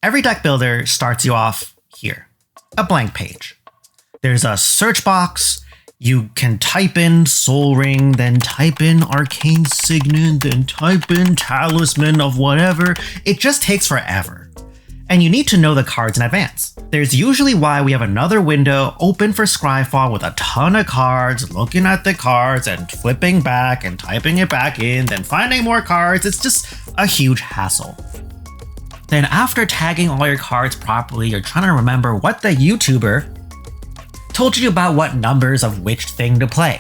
Every deck builder starts you off here, a blank page. There's a search box. You can type in Soul Ring, then type in Arcane Signet, then type in Talisman of whatever. It just takes forever. And you need to know the cards in advance. There's usually why we have another window open for Scryfall with a ton of cards, looking at the cards and flipping back and typing it back in, then finding more cards. It's just a huge hassle. Then after tagging all your cards properly, you're trying to remember what the YouTuber told you about what numbers of which thing to play.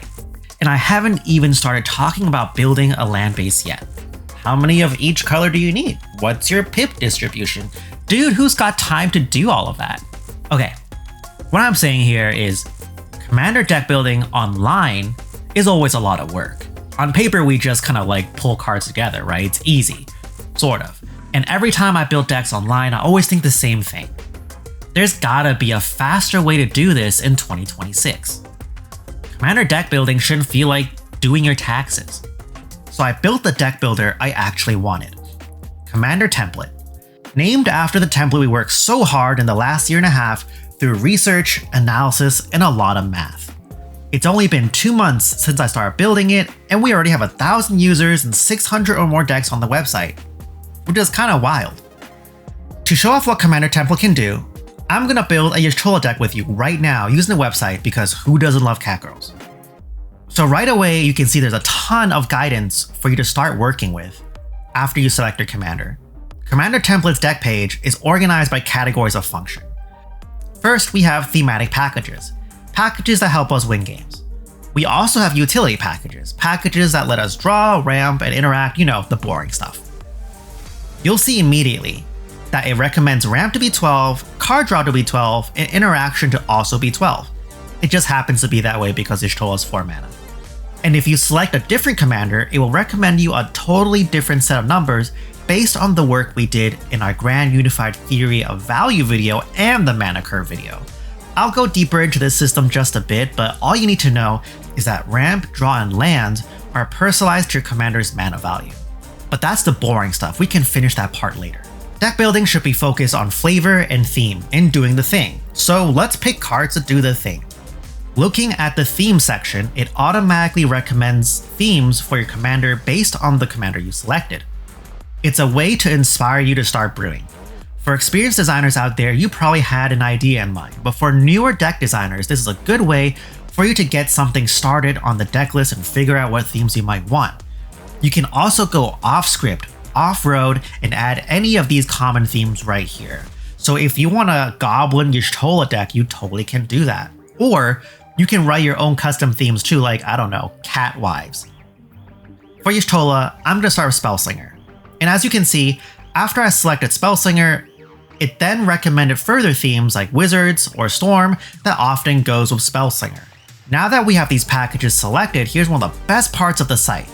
And I haven't even started talking about building a land base yet. How many of each color do you need? What's your pip distribution? Dude, who's got time to do all of that? Okay, what I'm saying here is Commander deck building online is always a lot of work. On paper, we just kind of like pull cards together, right? It's easy, sort of. And every time I build decks online, I always think the same thing. There's gotta be a faster way to do this in 2026. Commander deck building shouldn't feel like doing your taxes. So I built the deck builder I actually wanted. Commander Template. Named after the template we worked so hard in the last year and a half through research, analysis, and a lot of math. It's only been 2 months since I started building it, and we already have 1,000 users and 600 or more decks on the website, which is kinda wild. To show off what Commander Template can do, I'm gonna build a Y'shtola deck with you right now using the website because who doesn't love catgirls? So right away you can see there's a ton of guidance for you to start working with after you select your commander. Commander Template's deck page is organized by categories of function. First, we have thematic packages, packages that help us win games. We also have utility packages, packages that let us draw, ramp, and interact, the boring stuff. You'll see immediately that it recommends ramp to be 12, card draw to be 12, and interaction to also be 12. It just happens to be that way because Y'shtola is 4 mana. And if you select a different commander, it will recommend you a totally different set of numbers based on the work we did in our Grand Unified Theory of Value video and the Mana Curve video. I'll go deeper into this system just a bit, but all you need to know is that ramp, draw, and land are personalized to your commander's mana value. But that's the boring stuff, we can finish that part later. Deck building should be focused on flavor and theme and doing the thing, so let's pick cards to do the thing. Looking at the theme section, it automatically recommends themes for your commander based on the commander you selected. It's a way to inspire you to start brewing. For experienced designers out there, you probably had an idea in mind, but for newer deck designers, this is a good way for you to get something started on the deck list and figure out what themes you might want. You can also go off script, off-road, and add any of these common themes right here. So if you want a Goblin Y'shtola deck, you totally can do that. Or you can write your own custom themes too, like, Cat Wives. For Y'shtola, I'm gonna start with Spellslinger. And as you can see, after I selected Spellslinger, it then recommended further themes like Wizards or Storm that often goes with Spellslinger. Now that we have these packages selected, here's one of the best parts of the site.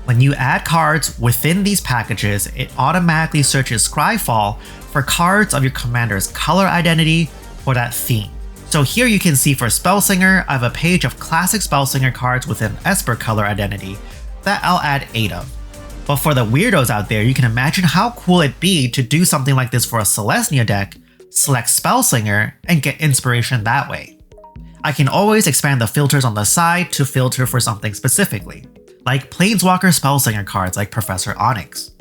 When you add cards within these packages, it automatically searches Scryfall for cards of your commander's color identity or that theme. So here you can see for Spellslinger, I have a page of classic Spellslinger cards within Esper color identity that I'll add 8 of. But for the weirdos out there, you can imagine how cool it'd be to do something like this for a Celestia deck, select Spellslinger, and get inspiration that way. I can always expand the filters on the side to filter for something specifically, like Planeswalker Spellslinger cards like Professor Onyx.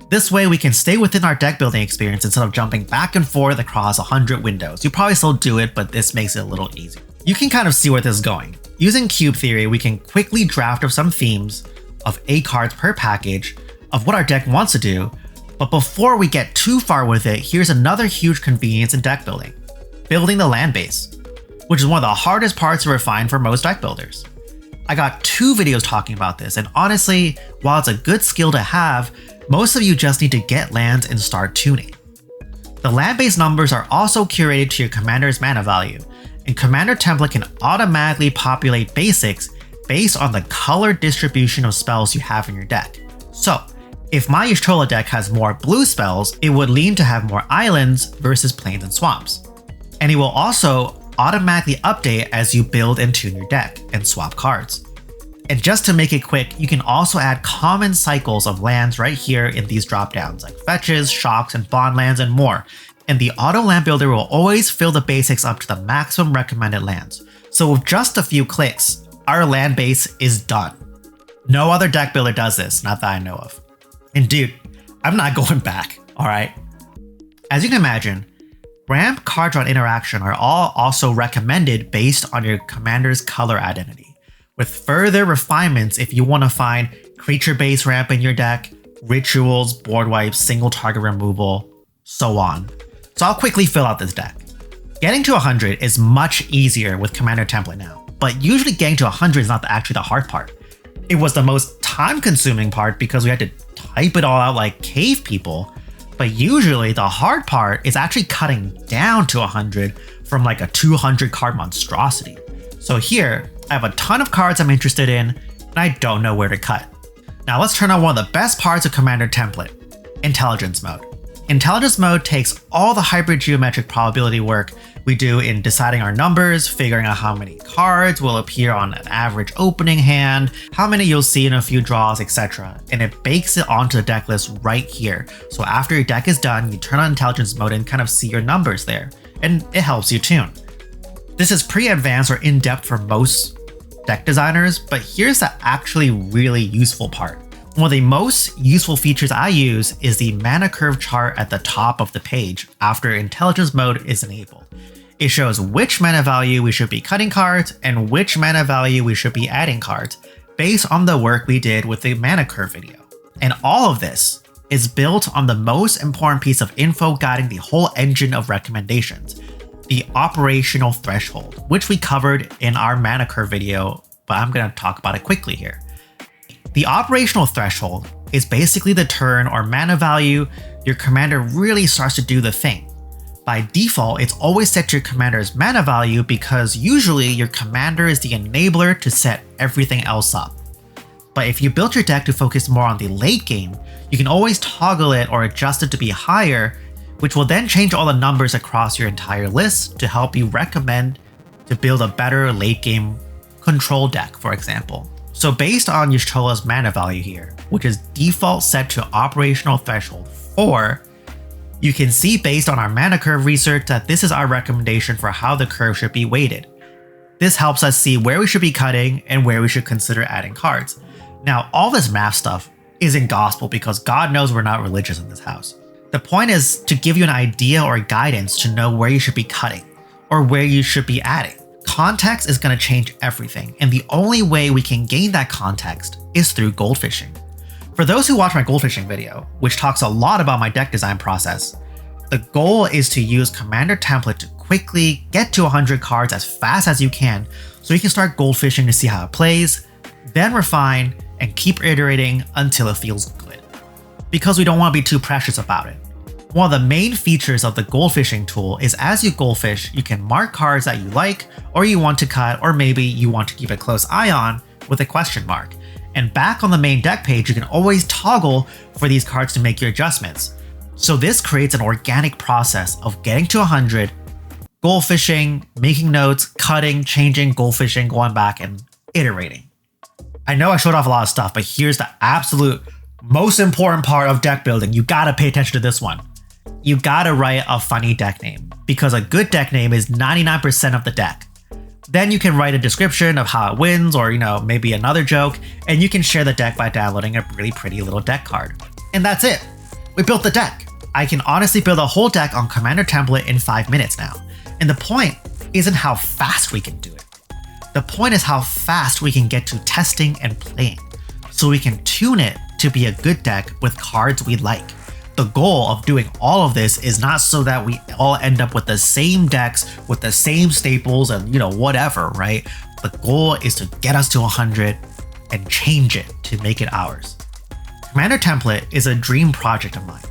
This way we can stay within our deck building experience instead of jumping back and forth across 100 windows. You probably still do it, but this makes it a little easier. You can kind of see where this is going. Using cube theory, we can quickly draft up some themes of 8 cards per package of what our deck wants to do, but before we get too far with it, here's another huge convenience in deck building: building the land base, which is one of the hardest parts to refine for most deck builders. I got 2 videos talking about this, and honestly, while it's a good skill to have, most of you just need to get lands and start tuning. The land base numbers are also curated to your commander's mana value, and Commander Template can automatically populate basics based on the color distribution of spells you have in your deck. So, if my Y'shtola deck has more blue spells, it would lean to have more islands versus plains and swamps. And it will also automatically update as you build and tune your deck and swap cards. And just to make it quick, you can also add common cycles of lands right here in these dropdowns, like fetches, shocks, and bond lands, and more. and the auto land builder will always fill the basics up to the maximum recommended lands. So with just a few clicks, our land base is done. No other deck builder does this, not that I know of. And dude, I'm not going back, alright? As you can imagine, ramp card draw interaction are all also recommended based on your commander's color identity, with further refinements if you want to find creature-based ramp in your deck, rituals, board wipes, single target removal, so on. So I'll quickly fill out this deck. Getting to 100 is much easier with commander template now, but usually getting to 100 is not actually the hard part. It was the most time-consuming part because we had to type it all out like cave people, but usually the hard part is actually cutting down to 100 from like a 200 card monstrosity. So here, I have a ton of cards I'm interested in, and I don't know where to cut. Now let's turn on one of the best parts of Commander Template, Intelligence Mode. Intelligence Mode takes all the hybrid geometric probability work we do in deciding our numbers, figuring out how many cards will appear on an average opening hand, how many you'll see in a few draws, etc. And it bakes it onto the deck list right here. So after your deck is done, you turn on Intelligence Mode and kind of see your numbers there, and it helps you tune. This is pretty advanced or in-depth for most deck designers, but here's the actually really useful part. One of the most useful features I use is the mana curve chart at the top of the page after Intelligence Mode is enabled. It shows which mana value we should be cutting cards and which mana value we should be adding cards based on the work we did with the mana curve video. And all of this is built on the most important piece of info guiding the whole engine of recommendations, the operational threshold, which we covered in our mana curve video, but I'm going to talk about it quickly here. The operational threshold is basically the turn or mana value your commander really starts to do the thing. By default, it's always set to your commander's mana value because usually your commander is the enabler to set everything else up. But if you built your deck to focus more on the late game, you can always toggle it or adjust it to be higher, which will then change all the numbers across your entire list to help you recommend to build a better late game control deck, for example. So based on Y'shtola's mana value here, which is default set to operational threshold 4, you can see based on our mana curve research that this is our recommendation for how the curve should be weighted. This helps us see where we should be cutting and where we should consider adding cards. Now, all this math stuff isn't gospel because God knows we're not religious in this house. The point is to give you an idea or guidance to know where you should be cutting or where you should be adding. Context is going to change everything, and the only way we can gain that context is through goldfishing. For those who watch my goldfishing video, which talks a lot about my deck design process, the goal is to use Commander Template to quickly get to 100 cards as fast as you can so you can start goldfishing to see how it plays, then refine, and keep iterating until it feels good. Because we don't want to be too precious about it. One of the main features of the goldfishing tool is as you goldfish, you can mark cards that you like, or you want to cut, or maybe you want to keep a close eye on with a question mark. And back on the main deck page, you can always toggle for these cards to make your adjustments. So this creates an organic process of getting to 100, goldfishing, making notes, cutting, changing, goldfishing, going back, and iterating. I know I showed off a lot of stuff, but here's the absolute most important part of deck building. You gotta pay attention to this one. You gotta write a funny deck name, because a good deck name is 99% of the deck. Then you can write a description of how it wins, or maybe another joke, and you can share the deck by downloading a really pretty little deck card. And that's it. We built the deck. I can honestly build a whole deck on Commander Template in 5 minutes now. And the point isn't how fast we can do it. The point is how fast we can get to testing and playing, so we can tune it to be a good deck with cards we like. The goal of doing all of this is not so that we all end up with the same decks, with the same staples and whatever, right? The goal is to get us to 100 and change it to make it ours. Commander Template is a dream project of mine,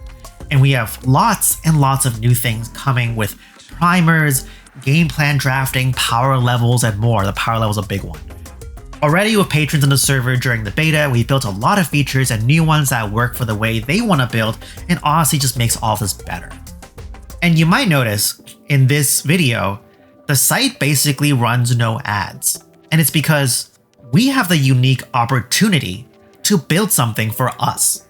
and we have lots and lots of new things coming with primers, game plan drafting, power levels, and more. The power level is a big one. Already with patrons in the server during the beta, we built a lot of features and new ones that work for the way they want to build, and honestly just makes all this better. And you might notice in this video, the site basically runs no ads. And it's because we have the unique opportunity to build something for us.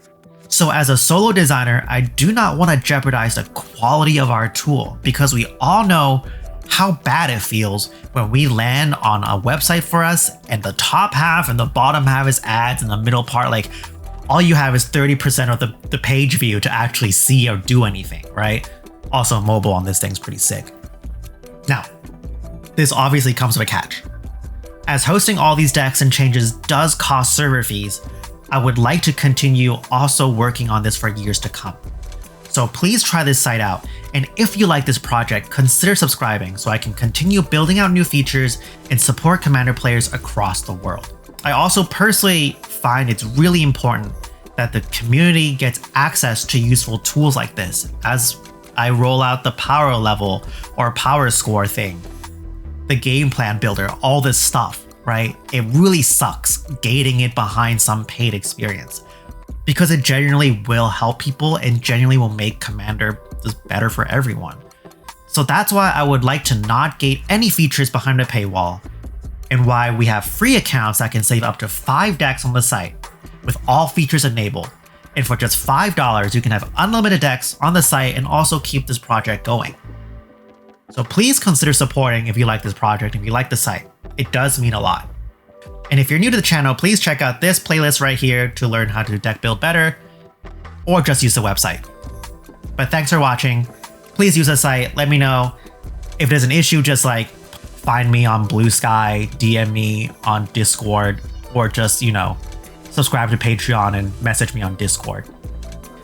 So as a solo designer, I do not want to jeopardize the quality of our tool because we all know how bad it feels when we land on a website for us and the top half and the bottom half is ads and the middle part, like all you have is 30% of the page view to actually see or do anything, right? Also, mobile on this thing's pretty sick. Now, this obviously comes with a catch. As hosting all these decks and changes does cost server fees, I would like to continue also working on this for years to come. So please try this site out, and if you like this project, consider subscribing so I can continue building out new features and support Commander players across the world. I also personally find it's really important that the community gets access to useful tools like this as I roll out the power level or power score thing, the game plan builder, all this stuff, right? It really sucks gating it behind some paid experience because it genuinely will help people and genuinely will make Commander just better for everyone. So that's why I would like to not gate any features behind a paywall, and why we have free accounts that can save up to 5 decks on the site with all features enabled. And for just $5, you can have unlimited decks on the site and also keep this project going. So please consider supporting if you like this project, if you like the site. It does mean a lot. And if you're new to the channel, please check out this playlist right here to learn how to deck build better, or just use the website. But thanks for watching. Please use the site. Let me know if there's an issue. Just like find me on Blue Sky, DM me on Discord, or just, subscribe to Patreon and message me on Discord.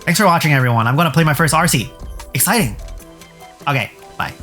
Thanks for watching, everyone. I'm going to play my first RC. Exciting. Okay, bye.